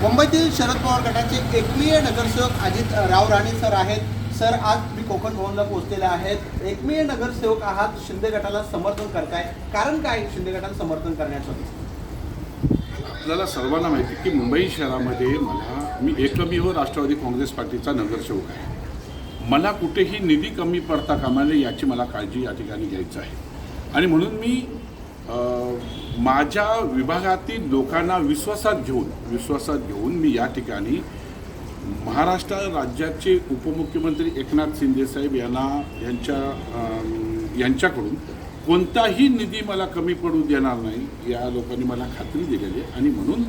मुंबईतील शरद पवार गटाचे एकमेव नगरसेवक अजित रावराणे सर आहेत. सर, आज मी कोकण भवनला पोहोचलेले आहेत. एकमेव नगरसेवक आहात, शिंदे गटाला समर्थन करताय, कारण काय शिंदे गटाला समर्थन करण्याचं? आपल्याला सर्वांना माहिती आहे की मुंबई शहरामध्ये मी एकमेव राष्ट्रवादी काँग्रेस पार्टीचा नगरसेवक आहे. मला कुठेही निधी कमी पडता कामा नये याची मला काळजी या ठिकाणी घ्यायची आहे. आणि म्हणून मी माझ्या विभागातील लोकांना विश्वासात घेऊन मी या ठिकाणी महाराष्ट्र राज्याचे उपमुख्यमंत्री एकनाथ शिंदे साहेब यांच्याकडून कोणताही निधी मला कमी पडू देणार नाही या लोकांनी मला खात्री दिलेली आहे. आणि म्हणून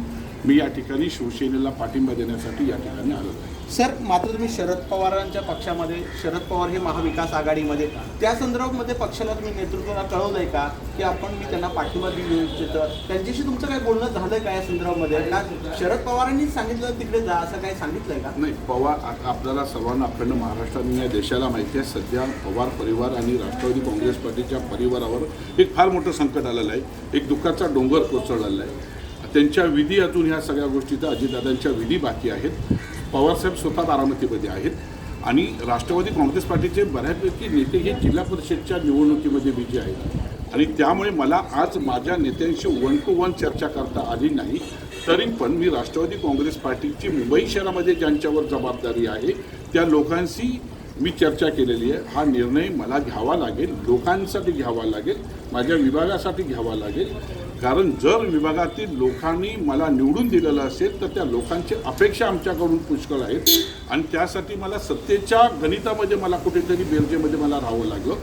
मी या ठिकाणी शिवसेनेला पाठिंबा देण्यासाठी या ठिकाणी आलो आहे. सर, मात्र तुम्ही शरद पवारांच्या पक्षामध्ये, शरद पवार हे महाविकास आघाडीमध्ये, त्या संदर्भामध्ये पक्षाला तुम्ही नेतृत्वाला कळवलं आहे का की मी त्यांना पाठिंबा देऊ इच्छितो? त्यांच्याशी तुमचं काय बोलणं झालं का या संदर्भामध्ये? का शरद पवारांनी सांगितलं तिकडे जा असं काही सांगितलंय का? नाही, पवार आपल्याला सर्वांना अखंड महाराष्ट्राने या देशाला माहिती आहे. सध्या पवार परिवार आणि राष्ट्रवादी काँग्रेस पार्टीच्या परिवारावर एक फार मोठं संकट आलेलं आहे. एक दुःखाचा डोंगर कोसळलेला आहे. त्यांच्या विधी अजून ह्या सगळ्या गोष्टीचा अजितदादांच्या विधी बाकी आहेत. पवारसाहेब स्वतः बारामतीमध्ये आहेत आणि राष्ट्रवादी काँग्रेस पार्टीचे बऱ्यापैकी नेते हे जिल्हा परिषदच्या निवडणुकीमध्ये विजयी आहेत. आणि त्यामुळे मला आज माझ्या नेत्यांशी 1 to 1 चर्चा करता आली नाही. तरी पण मी राष्ट्रवादी काँग्रेस पार्टीची मुंबई शहरामध्ये ज्यांच्यावर जबाबदारी आहे त्या लोकांशी मी चर्चा केलेली आहे. हा निर्णय मला घ्यावा लागेल, लोकांसाठी घ्यावा लागेल, माझ्या विभागासाठी घ्यावा लागेल. कारण जर विभागातील लोकांनी मला निवडून दिलेलं असेल तर त्या लोकांची अपेक्षा आमच्याकडून पुष्कळ आहेत. आणि त्यासाठी मला सत्तेच्या गणितामध्ये मला कुठेतरी बेरजेमध्ये मला राहावं लागलं.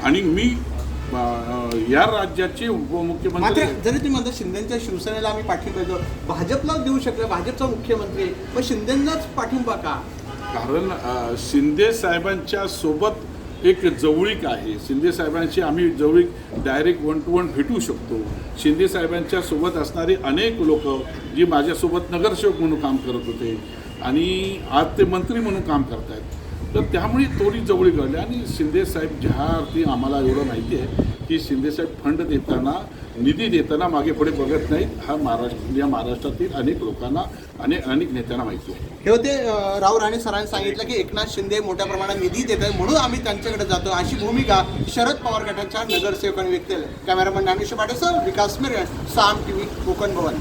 आणि मी या राज्याचे उपमुख्यमंत्री, मात्र जरी तुम्ही म्हणता शिंदेच्या शिवसेनेला आम्ही पाठिंबा देतो, भाजपला देऊ शकलं, भाजपचा मुख्यमंत्री, मग शिंदेंनाच पाठिंबा का? कारण शिंदे साहेबांच्या सोबत एक जवळीक आहे. शिंदे साहेबांशी आम्ही जवळीक डायरेक्ट 1 to 1 भेटू शकतो. शिंदे साहेबांच्या सोबत असणारे अनेक लोक जी माझ्यासोबत नगरसेवक म्हणून काम करत होते आणि आज ते मंत्री म्हणून काम करत आहेत, तर त्यामुळे थोडी जवळीक घडली. आणि शिंदे साहेब ज्या अर्थी आम्हाला एवढं माहिती आहे की शिंदे साहेब फंड देताना, निधी देताना मागे पुढे बघत नाहीत. हा महाराष्ट्रातील अनेक लोकांना अनेक नेत्यांना माहिती आहे. हे होते रावराणे सरांनी सांगितलं की एकनाथ शिंदे मोठ्या प्रमाणात निधी देत आहे म्हणून आम्ही त्यांच्याकडे जातो, अशी भूमिका शरद पवार गटाच्या नगरसेवकांनी व्यक्त केली. कॅमेरामन ज्ञानेश्वर पाटेसह विकास मिरगण, साम TV, कोकण भवन.